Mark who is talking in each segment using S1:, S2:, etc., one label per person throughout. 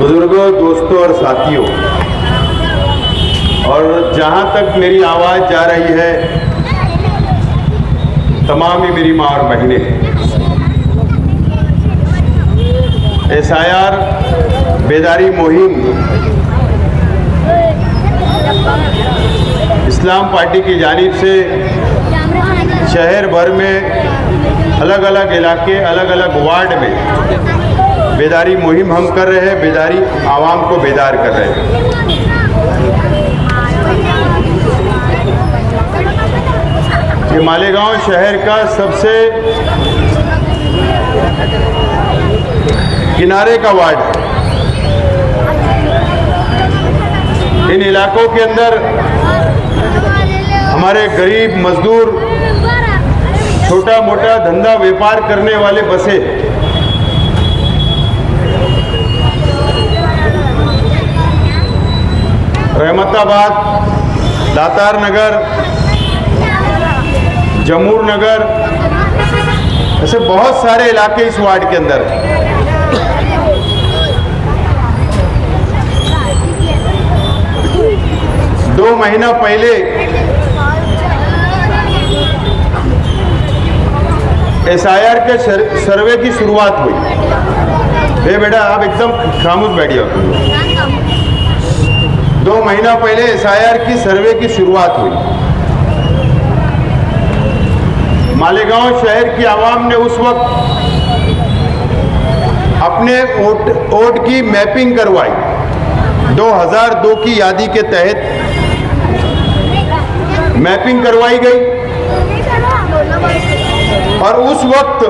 S1: बुजुर्गों, दोस्तों और साथियों, और जहां तक मेरी आवाज़ जा रही है, तमाम ही मेरी माँ और बहनें, SIR बेदारी मुहिम इस्लाम पार्टी की जानिब से शहर भर में अलग अलग इलाके, अलग अलग वार्ड में बेदारी मुहिम हम कर रहे हैं। बेदारी आवाम को बेदार कर रहे हैं। ये मालेगांव शहर का सबसे किनारे का वार्ड है। इन इलाकों के अंदर हमारे गरीब मजदूर, छोटा मोटा धंधा व्यापार करने वाले बसे। रहमताबाद, दातार नगर, जमूर नगर, ऐसे बहुत सारे इलाके इस वार्ड के अंदर। दो महीना पहले SIR के सर्वे की शुरुआत हुई। बेटा आप एकदम खामोश बैठिए। 2 महीना पहले SIR की सर्वे की शुरुआत हुई। मालेगांव शहर की आवाम ने उस वक्त अपने वोट की मैपिंग करवाई। 2002 की यादी के तहत मैपिंग करवाई गई और उस वक्त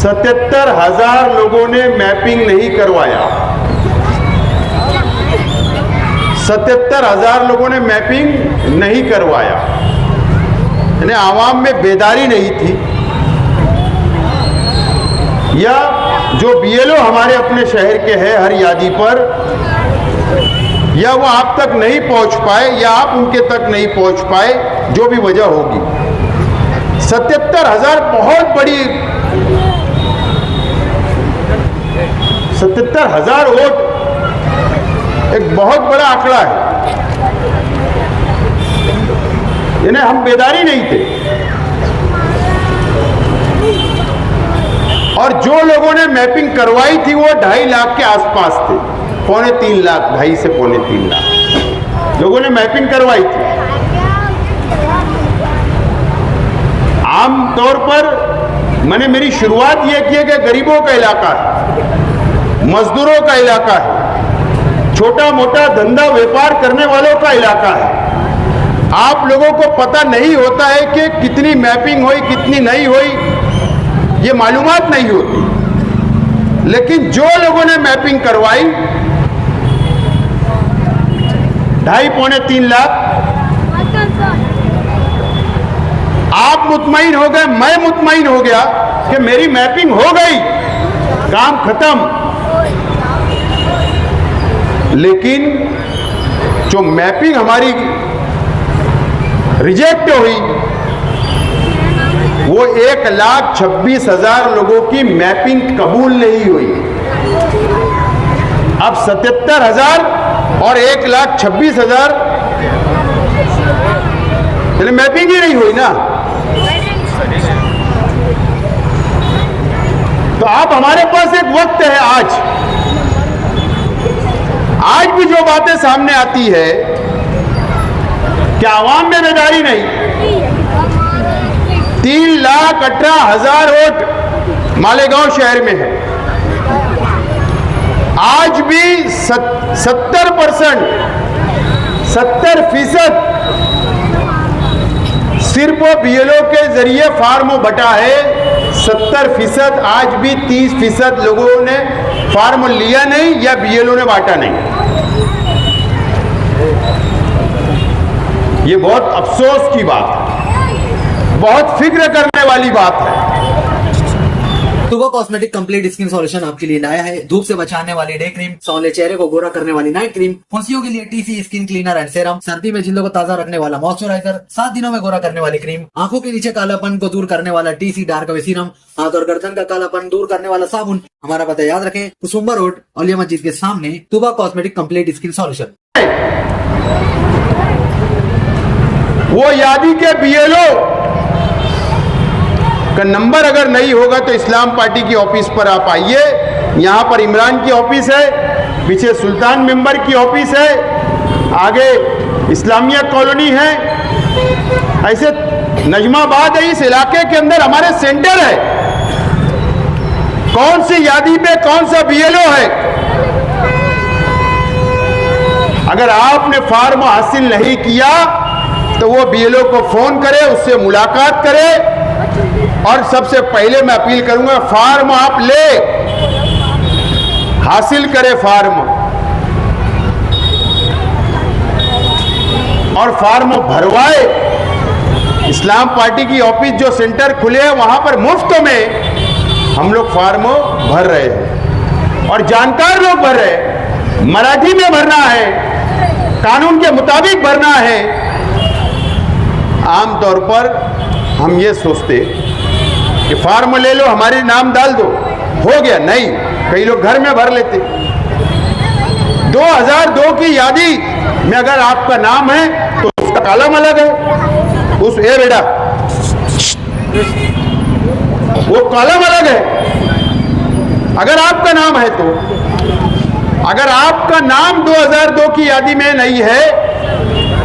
S1: 77,000 लोगों ने मैपिंग नहीं करवाया। 77,000 लोगों ने मैपिंग नहीं करवाया। यानी आवाम में बेदारी नहीं थी, या जो BLO हमारे अपने शहर के हैं हर यादी पर, या वो आप तक नहीं पहुंच पाए, या आप उनके तक नहीं पहुंच पाए, जो भी वजह होगी। 77,000 बहुत बड़ी, 77,000 वोट एक बहुत बड़ा आंकड़ा है। यानी हम बेदारी नहीं थे। और जो लोगों ने मैपिंग करवाई थी वो 2.5 लाख के आसपास थे। 2.25 लाख, 2.5 से 3.25 लाख लोगों ने मैपिंग करवाई थी। आम तौर पर मैंने मेरी शुरुआत यह की है कि गरीबों का इलाका है, मजदूरों का इलाका है, छोटा मोटा धंधा व्यापार करने वालों का इलाका है। आप लोगों को पता नहीं होता है कि कितनी मैपिंग हुई, कितनी नहीं हुई, ये मालूमात नहीं होती। लेकिन जो लोगों ने मैपिंग करवाई, 2.5-3 लाख, आप मुतमईन हो गए, मैं मुतमईन हो गया कि मेरी मैपिंग हो गई, काम खत्म। लेकिन जो मैपिंग हमारी रिजेक्ट हुई, वो 1,26,000 लोगों की मैपिंग कबूल नहीं हुई। अब 77,000 और 1,26,000, यानी मैपिंग ही नहीं हुई ना। तो आप हमारे पास एक वक्त है आज भी जो बातें सामने आती है कि आवाम में बेदारी नहीं। 3,18,000 वोट मालेगांव शहर में है। आज भी 70% सिर्फ BLO के जरिए फार्म बटा है। 70% आज भी 30% लोगों ने फार्म लिया नहीं या BLO ने बांटा नहीं। ये बहुत अफसोस की बात है, बहुत फिक्र करने वाली बात है।
S2: टुबा कॉस्मेटिक कंप्लीट स्किन सॉल्यूशन आपके लिए लाया है धूप से बचाने वाली डे क्रीम, सौंले चेहरे को गोरा करने वाली नाइट क्रीम, फुंसियों के लिए TC skin cleaner and serum, सर्दी में जिल्दों को ताजा रखने वाला मॉइस्चराइजर, 7 दिनों में गोरा करने वाली क्रीम, आंखों के नीचे कालापन को दूर करने वाला टीसी डार्क वे सीरम, हाथ और गर्दन का कालापन दूर करने वाला साबुन। हमारा पता याद रखें, कुसुम्बा रोड औलिया मस्जिद के सामने, टुबा कॉस्मेटिक कंप्लीट स्किन सॉल्यूशन।
S1: वो यादी के बीएलओ का नंबर अगर नहीं होगा तो इस्लाम पार्टी की ऑफिस पर आप आइए। यहाँ पर इमरान की ऑफिस है, पीछे सुल्तान मेंबर की ऑफिस है, आगे इस्लामिया कॉलोनी है, ऐसे नजमाबाद है। इस इलाके के अंदर हमारे सेंटर है। कौन सी यादी पे कौन सा बीएलओ है? अगर आपने फॉर्म हासिल नहीं किया तो वो बीएलओ को फोन करे, उससे मुलाकात करे। और सबसे पहले मैं अपील करूंगा, फॉर्म आप ले, हासिल करें फॉर्म, और फॉर्म भरवाए। इस्लाम पार्टी की ऑफिस जो सेंटर खुले हैं वहां पर मुफ्त में हम लोग फॉर्म भर रहे हैं और जानकार लोग भर रहे हैं। मराठी में भरना है, कानून के मुताबिक भरना है। आमतौर पर हम ये सोचते कि फॉर्म ले लो, हमारे नाम डाल दो, हो गया। नहीं, कई लोग घर में भर लेते। 2002 की यादी में अगर आपका नाम है तो उसका कॉलम अलग है, उस ए बेटा वो कॉलम अलग है। अगर आपका नाम है तो, अगर आपका नाम 2002 की यादी में नहीं है,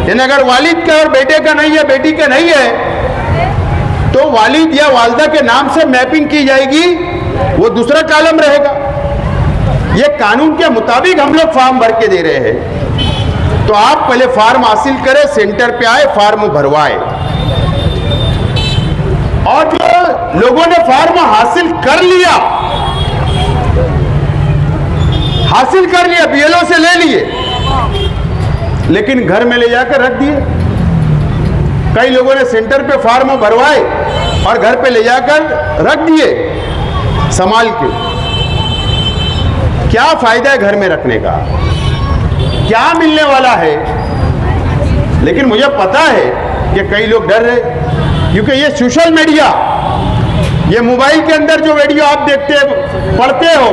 S1: यानी अगर वालिद का और बेटे का नहीं है, बेटी का नहीं है, तो वालिद या वालदा के नाम से मैपिंग की जाएगी, वो दूसरा कॉलम रहेगा। ये कानून के मुताबिक हम लोग फॉर्म भर के दे रहे हैं। तो आप पहले फॉर्म हासिल करें, सेंटर पे आए, फॉर्म भरवाए। और जो लोगों ने फॉर्म हासिल कर लिया बीएलओ से ले लिए, लेकिन घर में ले जाकर रख दिए। कई लोगों ने सेंटर पे फॉर्म भरवाए और घर पे ले जाकर रख दिए संभाल के। क्या फायदा है घर में रखने का? क्या मिलने वाला है? लेकिन मुझे पता है कि कई लोग डर रहे, क्योंकि ये सोशल मीडिया, ये मोबाइल के अंदर जो वीडियो आप देखते पढ़ते हो,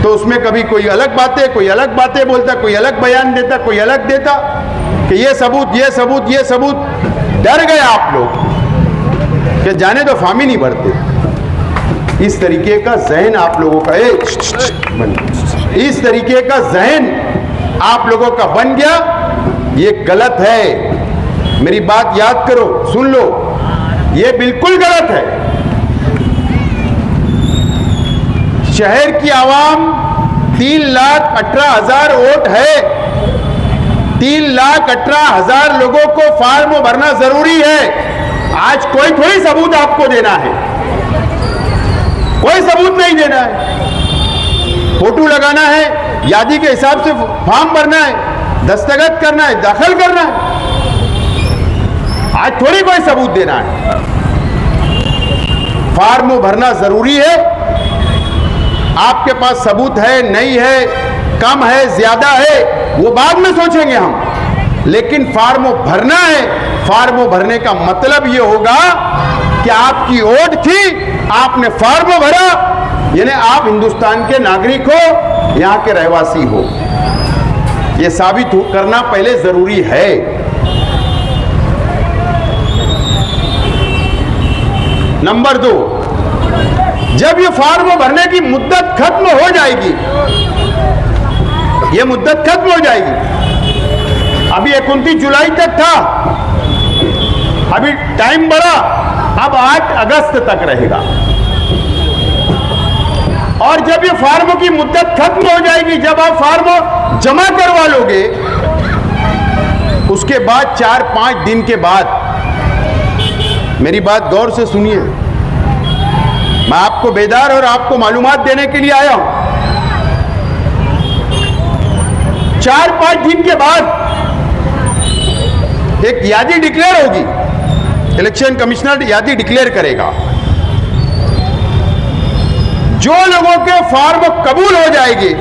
S1: तो उसमें कभी कोई अलग बातें बोलता, कोई अलग बयान देता, कोई अलग देता कि ये सबूत, ये सबूत, ये सबूत। डर गए आप लोग कि जाने तो फामी नहीं भरते। इस तरीके का जहन आप लोगों का इस तरीके का जहन आप लोगों का बन गया, ये गलत है। मेरी बात याद करो, सुन लो, ये बिल्कुल गलत है। शहर की आवाम 3,18,000 वोट है। 3,18,000 लोगों को फॉर्म भरना जरूरी है। आज कोई थोड़ी सबूत आपको देना है, कोई सबूत नहीं देना है। फोटो लगाना है, यादी के हिसाब से फॉर्म भरना है, दस्तखत करना है, दाखिल करना है। आज थोड़ी कोई सबूत देना है। फॉर्म भरना जरूरी है। आपके पास सबूत है, नहीं है, कम है, ज्यादा है, वो बाद में सोचेंगे हम, लेकिन फॉर्म भरना है। फॉर्म भरने का मतलब ये होगा कि आपकी वोट थी, आपने फॉर्म भरा, यानी आप हिंदुस्तान के नागरिक हो, यहां के रहवासी हो। यह साबित करना पहले जरूरी है। नंबर 2, जब ये फॉर्म भरने की मुद्दत खत्म हो जाएगी, ये मुद्दत खत्म हो जाएगी। अभी 29 जुलाई तक था, अभी टाइम बढ़ा, अब 8 अगस्त तक रहेगा। और जब ये फॉर्म की मुद्दत खत्म हो जाएगी, जब आप फॉर्म जमा करवा लोगे, उसके बाद 4-5 दिन के बाद, मेरी बात गौर से सुनिए, मैं आपको बेदार और आपको मालूमात देने के लिए आया हूं। 4-5 दिन के बाद एक यादी डिक्लेयर होगी, इलेक्शन कमिश्नर यादी डिक्लेयर करेगा। जो लोगों के फॉर्म कबूल हो जाएंगे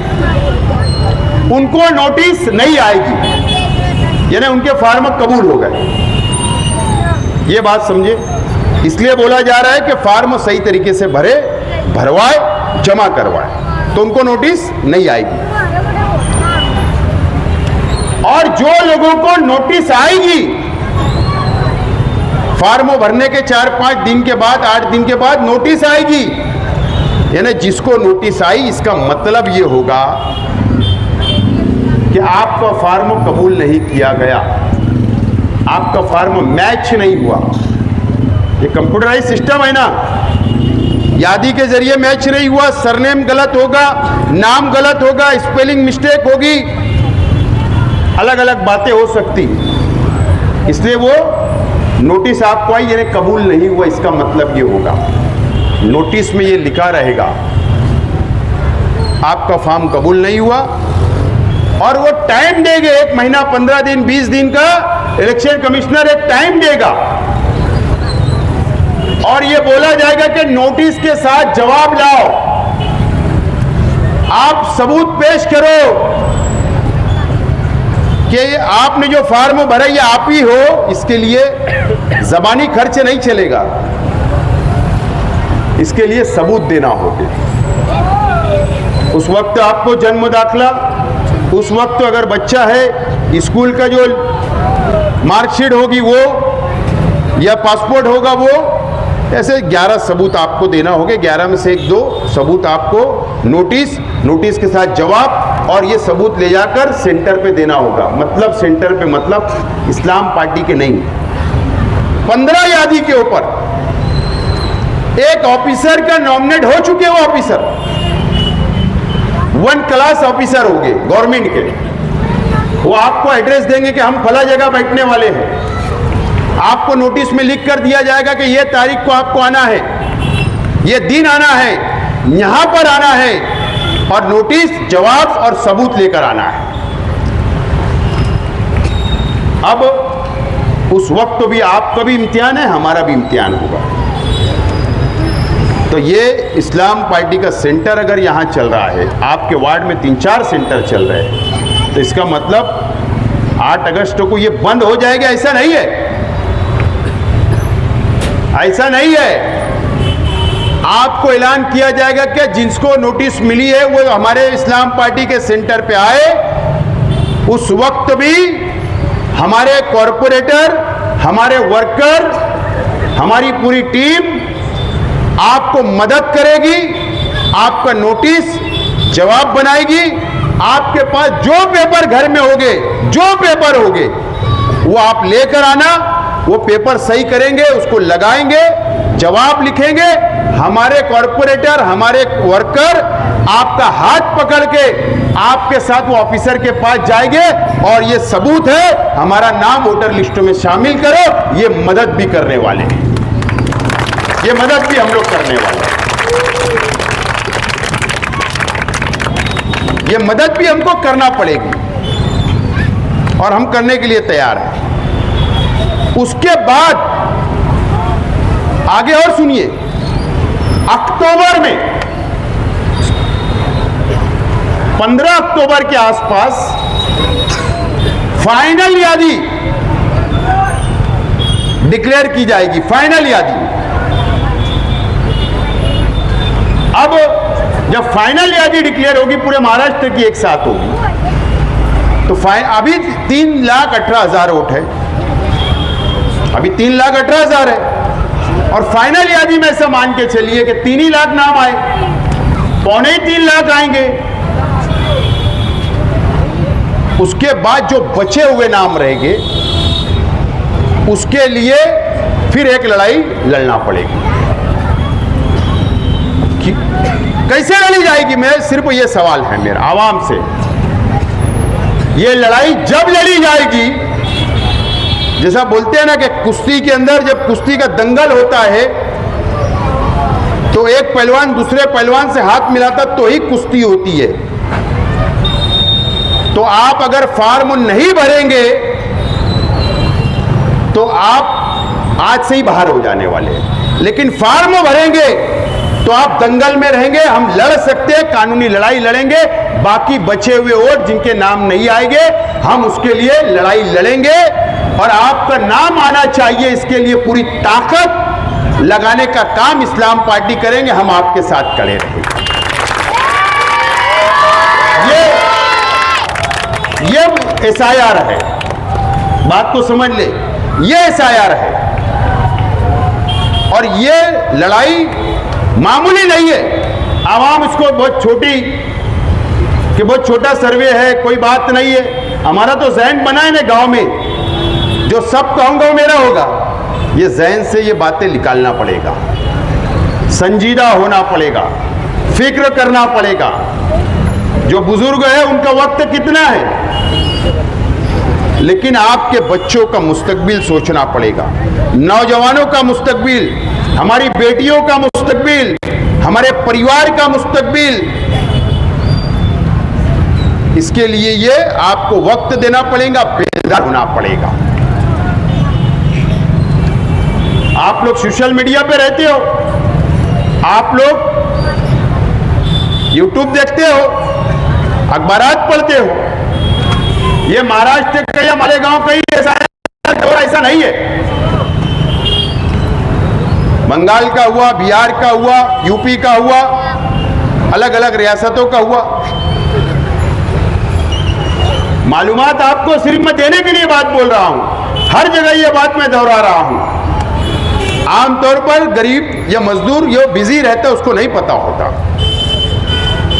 S1: उनको नोटिस नहीं आएगी, यानी उनके फॉर्म कबूल हो गए। ये बात समझे, इसलिए बोला जा रहा है कि फॉर्म सही तरीके से भरे, भरवाए, जमा करवाए तो उनको नोटिस नहीं आएगी। और जो लोगों को नोटिस आएगी फॉर्म भरने के 4-5 दिन के बाद, 8 दिन के बाद नोटिस आएगी, यानी जिसको नोटिस आई इसका मतलब ये होगा कि आपका फॉर्म कबूल नहीं किया गया, आपका फॉर्म मैच नहीं हुआ। ये कंप्यूटराइज सिस्टम है ना, यादी के जरिए मैच नहीं हुआ, सरनेम गलत होगा, नाम गलत होगा, स्पेलिंग मिस्टेक होगी, अलग अलग बातें हो सकती, इसलिए वो नोटिस आपको आई यानी कबूल नहीं हुआ। इसका मतलब ये होगा, नोटिस में ये लिखा रहेगा आपका फॉर्म कबूल नहीं हुआ, और वो टाइम देंगे 1 महीना, 15 दिन, 20 दिन का इलेक्शन कमिश्नर एक टाइम देगा, और ये बोला जाएगा कि नोटिस के साथ जवाब लाओ, आप सबूत पेश करो कि आपने जो फॉर्म भरा ये आप ही हो। इसके लिए जबानी खर्च नहीं चलेगा, इसके लिए सबूत देना होगा। उस वक्त आपको जन्म दाखला, उस वक्त अगर बच्चा है स्कूल का जो मार्कशीट होगी वो, या पासपोर्ट होगा वो, ऐसे 11 सबूत आपको देना होगा। 11 में से 1-2 सबूत आपको नोटिस के साथ जवाब, और ये सबूत ले जाकर सेंटर पे देना होगा। मतलब सेंटर पे मतलब इस्लाम पार्टी के नहीं, 15 यादी के ऊपर एक ऑफिसर का नॉमिनेट हो चुके, वो ऑफिसर 1 क्लास ऑफिसर हो गए गवर्नमेंट के, वो आपको एड्रेस देंगे कि हम फला जगह बैठने वाले हैं, आपको नोटिस में लिख कर दिया जाएगा कि ये तारीख को आपको आना है, ये दिन आना है, यहां पर आना है, और नोटिस, जवाब और सबूत लेकर आना है। अब उस वक्त भी आपका भी इम्तिहान है, हमारा भी इम्तिहान होगा। तो ये इस्लाम पार्टी का सेंटर अगर यहाँ चल रहा है, आपके वार्ड में 3-4 सेंटर चल रहे हैं, तो इसका मतलब 8 अगस्त को ये बंद हो जाएगा, ऐसा नहीं है, ऐसा नहीं है। आपको ऐलान किया जाएगा कि जिसको नोटिस मिली है वो हमारे इस्लाम पार्टी के सेंटर पे आए। उस वक्त भी हमारे कॉरपोरेटर, हमारे वर्कर, हमारी पूरी टीम आपको मदद करेगी, आपका नोटिस जवाब बनाएगी। आपके पास जो पेपर घर में होंगे, जो पेपर होंगे वो आप लेकर आना, वो पेपर सही करेंगे, उसको लगाएंगे, जवाब लिखेंगे। हमारे कॉरपोरेटर, हमारे वर्कर आपका हाथ पकड़ के आपके साथ वो ऑफिसर के पास जाएंगे, और ये सबूत है, हमारा नाम वोटर लिस्ट में शामिल करो। ये मदद भी करने वाले हैं, ये मदद भी हम लोग करने वाले हैं, ये मदद भी हमको करना पड़ेगी, और हम करने के लिए तैयार हैं। उसके बाद आगे और सुनिए, अक्टूबर में 15 अक्टूबर के आसपास फाइनल यादी डिक्लेयर की जाएगी, फाइनल यादी। अब जब फाइनल यादी डिक्लेयर होगी, पूरे महाराष्ट्र की एक साथ होगी, तो अभी 3,18,000 वोट है, अभी 3,18,000 है, और फाइनल यादी में ऐसा मान के चलिए कि 3 ही लाख नाम आए, 2.25-3 लाख आएंगे। उसके बाद जो बचे हुए नाम रहेंगे उसके लिए फिर एक लड़ाई लड़ना पड़ेगी। कैसे लड़ी जाएगी? मैं सिर्फ ये सवाल है मेरा आवाम से, ये लड़ाई जब लड़ी जाएगी, जैसा बोलते हैं ना कि कुश्ती के अंदर जब कुश्ती का दंगल होता है तो एक पहलवान दूसरे पहलवान से हाथ मिलाता तो ही कुश्ती होती है। तो आप अगर फॉर्म नहीं भरेंगे तो आप आज से ही बाहर हो जाने वाले हैं, लेकिन फॉर्म भरेंगे तो आप दंगल में रहेंगे, हम लड़ सकते हैं, कानूनी लड़ाई लड़ेंगे। बाकी बचे हुए वोट जिनके नाम नहीं आएंगे, हम उसके लिए लड़ाई लड़ेंगे और आपका नाम आना चाहिए, इसके लिए पूरी ताकत लगाने का काम इस्लाम पार्टी करेंगे। हम आपके साथ खड़े रहेंगे। ये SIR है, बात को समझ ले, ये SIR है और ये लड़ाई मामूली नहीं है। आवाम इसको बहुत छोटी कि बहुत छोटा सर्वे है, कोई बात नहीं है। हमारा तो जहन बना है ना गांव में, जो सब कहूंगा मेरा होगा। ये जहन से ये बातें निकालना पड़ेगा, संजीदा होना पड़ेगा, फिक्र करना पड़ेगा। जो बुजुर्ग है उनका वक्त कितना है, लेकिन आपके बच्चों का मुस्तकबिल सोचना पड़ेगा, नौजवानों का मुस्तकबिल, हमारी बेटियों का मुस्तकबिल, हमारे परिवार का मुस्तकबिल। इसके लिए ये आपको वक्त देना पड़ेगा, बेदार होना पड़ेगा। आप लोग सोशल मीडिया पे रहते हो, आप लोग यूट्यूब देखते हो, अखबारात पढ़ते हो। ये महाराष्ट्र का या हमारे गांव का ही ऐसा नहीं है। बंगाल का हुआ, बिहार का हुआ, यूपी का हुआ, अलग अलग रियासतों का हुआ। मालूमात आपको सिर्फ मैं देने के लिए बात बोल रहा हूं, हर जगह ये बात मैं दोहरा रहा हूं। आमतौर पर गरीब या मजदूर जो बिजी रहता है उसको नहीं पता होता।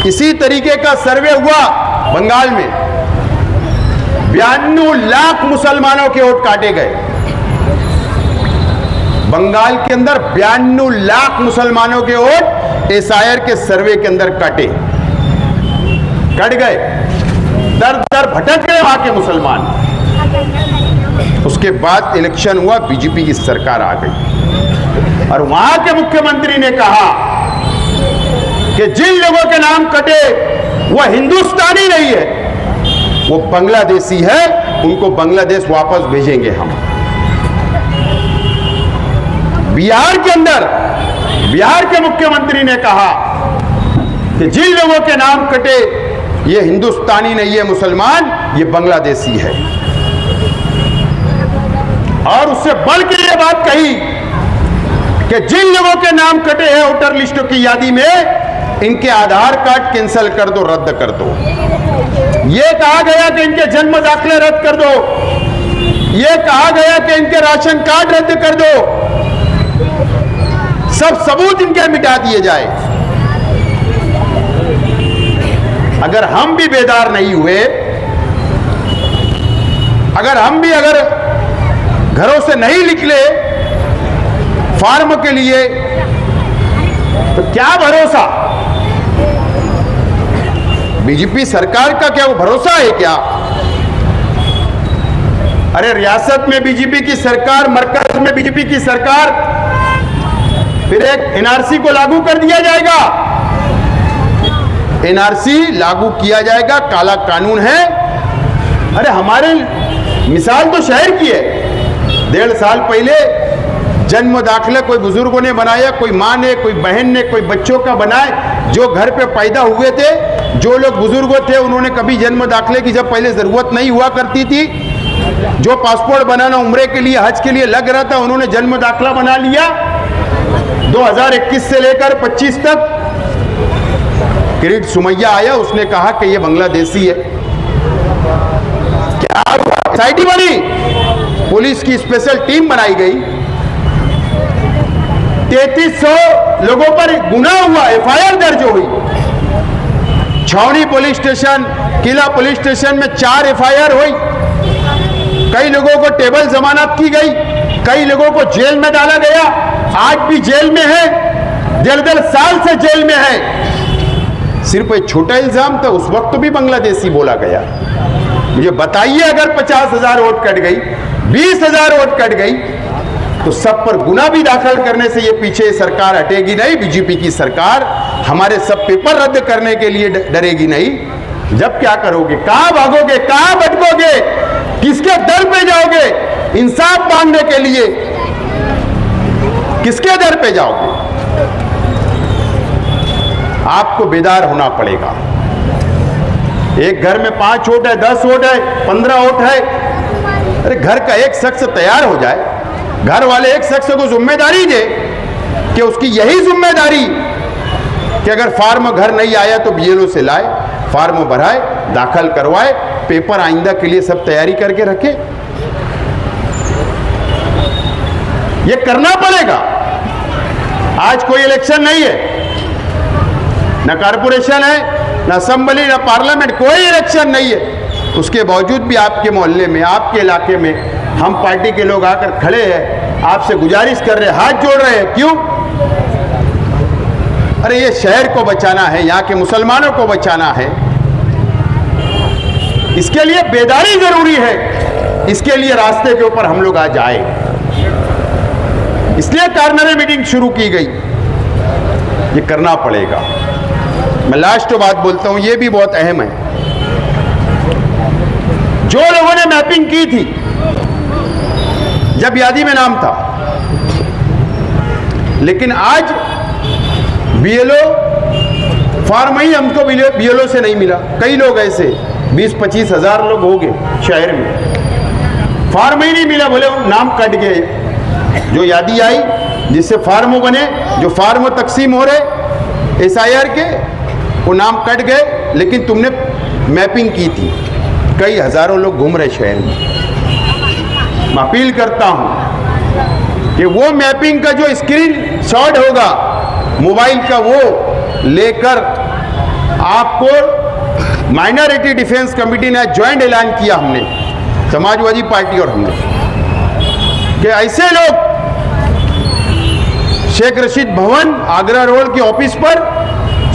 S1: इसी तरीके का सर्वे हुआ बंगाल में, 92 लाख मुसलमानों के वोट काटे गए। बंगाल के अंदर 92 लाख मुसलमानों के वोट SIR के सर्वे के अंदर कट गए। दर दर भटक गए वहां के मुसलमान। उसके बाद इलेक्शन हुआ, बीजेपी की सरकार आ गई और वहां के मुख्यमंत्री ने कहा कि जिन लोगों के नाम कटे वह हिंदुस्तानी नहीं है, वो बांग्लादेशी है, उनको बांग्लादेश वापस भेजेंगे हम। बिहार के अंदर बिहार के मुख्यमंत्री ने कहा कि जिन लोगों के नाम कटे ये हिंदुस्तानी नहीं है, मुसलमान, ये बांग्लादेशी है। और उससे बढ़ के ये बात कही कि जिन लोगों के नाम कटे हैं वोटर लिस्टों की यादी में, इनके आधार कार्ड कैंसिल कर दो, रद्द कर दो। यह कहा गया कि इनके जन्म दाखिले रद्द कर दो, यह कहा गया कि इनके राशन कार्ड रद्द कर दो, सब सबूत इनके मिटा दिए जाए। अगर हम भी बेदार नहीं हुए, अगर घरों से नहीं निकले फार्म के लिए, तो क्या भरोसा? बीजेपी सरकार का क्या वो भरोसा है क्या? अरे रियासत में बीजेपी की सरकार, मरकज में बीजेपी की सरकार, फिर एक NRC को लागू कर दिया जाएगा। NRC लागू किया जाएगा, काला कानून है। अरे हमारे मिसाल तो शहर की है। 1.5 साल पहले जन्म दाखिला कोई बुजुर्गों ने बनाया, कोई माँ ने, कोई बहन ने, कोई बच्चों का बनाए, जो घर पे पैदा हुए थे, जो लोग बुजुर्ग थे उन्होंने कभी जन्म दाखिले की जब पहले जरूरत नहीं हुआ करती थी, जो पासपोर्ट बनाना उम्रे के लिए, हज के लिए लग रहा था, उन्होंने जन्म दाखिला बना लिया। 2021 से लेकर 25 तक किरीट सुमैया आया, उसने कहा कि ये बांग्लादेशी है। क्या सोसाइटी बनी, पुलिस की स्पेशल टीम बनाई गई, 3300 लोगों पर गुनाह हुआ, FIR दर्ज हुई। छावनी पुलिस स्टेशन, किला पुलिस स्टेशन में 4 FIR हुई। कई लोगों को टेबल जमानत की गई, कई लोगों को जेल में डाला गया, आज भी जेल में है, 1.5 साल से जेल में है। सिर्फ एक छोटा इल्जाम था, उस वक्त भी बांग्लादेशी बोला गया। मुझे बताइए, अगर 50,000 वोट कट गई, 20,000 वोट कट गई, तो सब पर गुना भी दाखिल करने से ये पीछे सरकार हटेगी नहीं। बीजेपी की सरकार हमारे सब पेपर रद्द करने के लिए डरेगी नहीं। जब क्या करोगे, कहां भागोगे, कहां भटकोगे, किसके दर पे जाओगे इंसाफ मांगने के लिए? किसके दर पे जाओगे? आपको बेदार होना पड़ेगा। एक घर में 5 वोट है, 10 वोट है, 15 वोट है, अरे घर का एक शख्स तैयार हो जाए, घर वाले एक शख्स को जिम्मेदारी दे कि उसकी यही जिम्मेदारी कि अगर फार्म घर नहीं आया तो बीएलओ से लाए, फार्म भराए, दाखिल करवाए, पेपर आइंदा के लिए सब तैयारी करके रखे। ये करना पड़ेगा। आज कोई इलेक्शन नहीं है, ना कारपोरेशन है, ना असेंबली, ना पार्लियामेंट, कोई इलेक्शन नहीं है। उसके बावजूद भी आपके मोहल्ले में, आपके इलाके में हम पार्टी के लोग आकर खड़े हैं, आपसे गुजारिश कर रहे हैं, हाथ जोड़ रहे हैं। क्यों? अरे ये शहर को बचाना है, यहाँ के मुसलमानों को बचाना है, इसके लिए बेदारी जरूरी है। इसके लिए रास्ते के ऊपर हम लोग आज आए, इसलिए कार्नर मीटिंग शुरू की गई। ये करना पड़ेगा। मैं लास्ट बात बोलता हूं, ये भी बहुत अहम है। जो लोगों ने मैपिंग की थी जब यादी में नाम था, लेकिन आज बीएलओ फार्म ही हमको बीएलओ से नहीं मिला। कई लोग ऐसे 20-25 हजार लोग हो गए शहर में, फार्म ही नहीं मिला, बोले नाम कट गए। जो यादी आई जिससे फार्म बने, जो फार्म तकसीम हो रहे एसआईआर के, वो नाम कट गए, लेकिन तुमने मैपिंग की थी। कई हजारों लोग घूम रहे शहर में। मैं अपील करता हूं कि वो मैपिंग का जो स्क्रीन शॉट होगा मोबाइल का, वो लेकर आपको माइनॉरिटी डिफेंस कमेटी ने ज्वाइंट ऐलान किया, हमने समाजवादी पार्टी और हमने, कि ऐसे लोग शेख रशीद भवन आगरा रोड के ऑफिस पर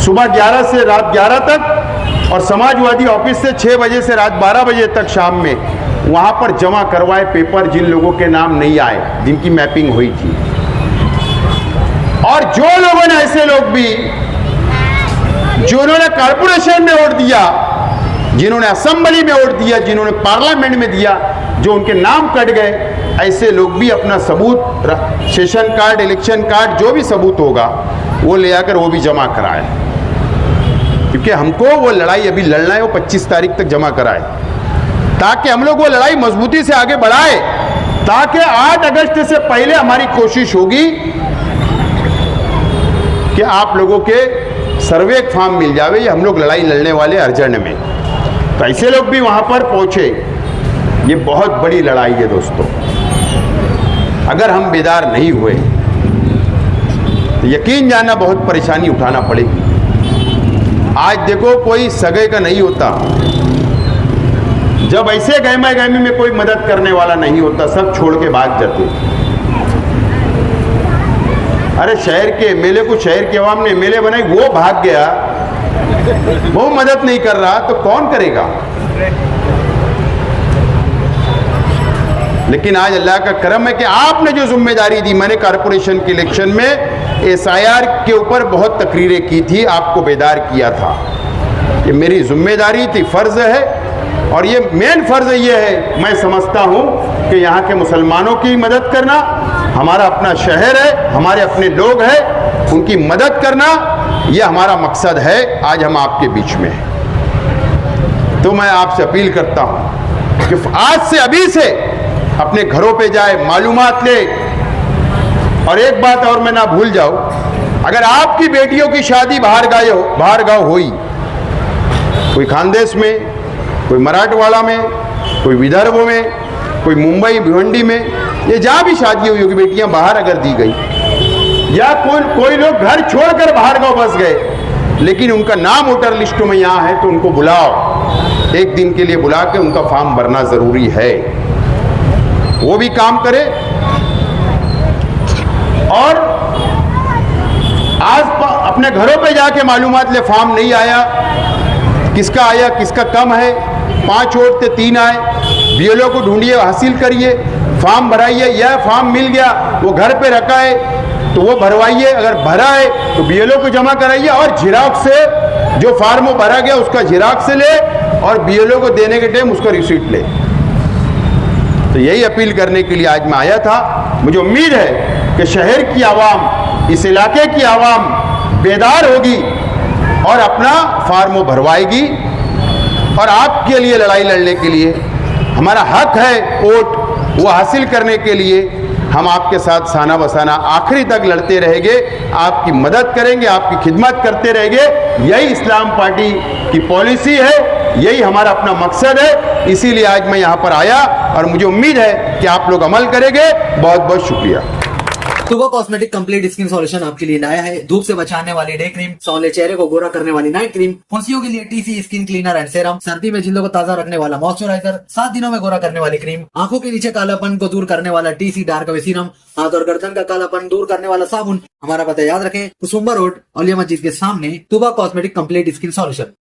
S1: सुबह 11 से रात 11 तक और समाजवादी ऑफिस से 6 बजे से रात 12 बजे तक शाम में वहां पर जमा करवाए पेपर जिन लोगों के नाम नहीं आए, जिनकी मैपिंग हुई थी। और जो लोगों ने, ऐसे लोग भी जिन्होंने कारपोरेशन में वोट दिया, जिन्होंने असेंबली में वोट दिया, जिन्होंने पार्लियामेंट में दिया, जो उनके नाम कट गए, ऐसे लोग भी अपना सबूत, सेशन कार्ड, इलेक्शन कार्ड, जो भी सबूत होगा वो ले आकर वो भी जमा कराए। क्योंकि हमको वो लड़ाई अभी लड़ना है, वो 25 तारीख तक जमा कराए, ताकि हम लोग वो लड़ाई मजबूती से आगे बढ़ाए, ताकि 8 अगस्त से पहले हमारी कोशिश होगी कि आप लोगों के सर्वे फॉर्म मिल जावे। ये हम लोग लड़ाई लड़ने वाले अर्जेंट में, तो ऐसे लोग भी वहां पर पहुंचे। ये बहुत बड़ी लड़ाई है दोस्तों। अगर हम बेदार नहीं हुए तो यकीन जानना बहुत परेशानी उठाना पड़ेगी। आज देखो कोई सगे का नहीं होता, जब ऐसे गहमा गहमी में कोई मदद करने वाला नहीं होता, सब छोड़ के भाग जाते। अरे शहर के एमएलए को शहर के अवाम ने एमएलए बनाई, वो भाग गया, वो मदद नहीं कर रहा, तो कौन करेगा? लेकिन आज अल्लाह का करम है कि आपने जो जिम्मेदारी दी, मैंने कारपोरेशन के इलेक्शन में एसआईआर के ऊपर बहुत तकरीरें की थी, आपको बेदार किया था। ये मेरी जिम्मेदारी थी, फर्ज है, और ये मेन फर्ज ये है, मैं समझता हूँ कि यहाँ के मुसलमानों की मदद करना, हमारा अपना शहर है, हमारे अपने लोग हैं, उनकी मदद करना, ये हमारा मकसद है। आज हम आपके बीच में हैं, तो मैं आपसे अपील करता हूँ कि आज से, अभी से अपने घरों पे जाए, मालूमात ले। और एक बात और मैं ना भूल जाऊं, अगर आपकी बेटियों की शादी बाहर गांव हुई, कोई खानदेश में, कोई मराठवाड़ा में, कोई विदर्भ में, कोई मुंबई भिवंडी में, ये जहां भी शादी हुई होगी, बेटियां बाहर अगर दी गई, या कोई लोग घर छोड़कर बाहर गांव बस गए, लेकिन उनका नाम वोटर लिस्ट में यहाँ है, तो उनको बुलाओ, एक दिन के लिए बुला के उनका फॉर्म भरना जरूरी है। वो भी काम करे। और आज अपने घरों पे जाके मालूमात ले, फॉर्म नहीं आया, किसका आया, किसका कम है, 5 वोट थे 3 आए, बीएलओ को ढूंढिए, हासिल करिए, फॉर्म भराइए, यह फॉर्म मिल गया, वो घर पे रखा है तो वो भरवाइए, अगर भरा है तो बीएलओ को जमा कराइए, और झिराक्स से जो फॉर्म भरा गया उसका झिराक्स से ले, और बीएलओ को देने के टाइम उसका रिसीट ले। तो यही अपील करने के लिए आज मैं आया था। मुझे उम्मीद है कि शहर की आवाम, इस इलाके की आवाम बेदार होगी, और अपना फॉर्म वो भरवाएगी और आपके लिए लड़ाई लड़ने के लिए, हमारा हक है वोट वो हासिल करने के लिए हम आपके साथ साना बसाना आखिरी तक लड़ते रहेंगे, आपकी मदद करेंगे, आपकी खिदमत करते रहेंगे। यही इस्लाम पार्टी की पॉलिसी है, यही हमारा अपना मकसद है। इसीलिए आज मैं यहाँ पर आया और मुझे उम्मीद है कि आप लोग अमल करेंगे। बहुत बहुत शुक्रिया।
S2: तुबा कॉस्मेटिक कंप्लीट स्किन सॉल्यूशन आपके लिए लाया है धूप से बचाने वाली डे क्रीम, सौंले चेहरे को गोरा करने वाली नाइट क्रीम, फुंसियों के लिए TC skin cleaner and serum, सर्दी में जिल्दों को ताजा रखने वाला मॉइस्चराइजर, 7 दिनों में गोरा करने वाली क्रीम, आंखों के नीचे कालापन को दूर करने वाला टीसी डार्क वे सीरम, हाथ और गर्दन का कालापन दूर करने वाला साबुन। हमारा पता याद रखें, कुसुम्बा रोड, औलिया मस्जिद के सामने, तुबा कॉस्मेटिक कंप्लीट स्किन सॉल्यूशन।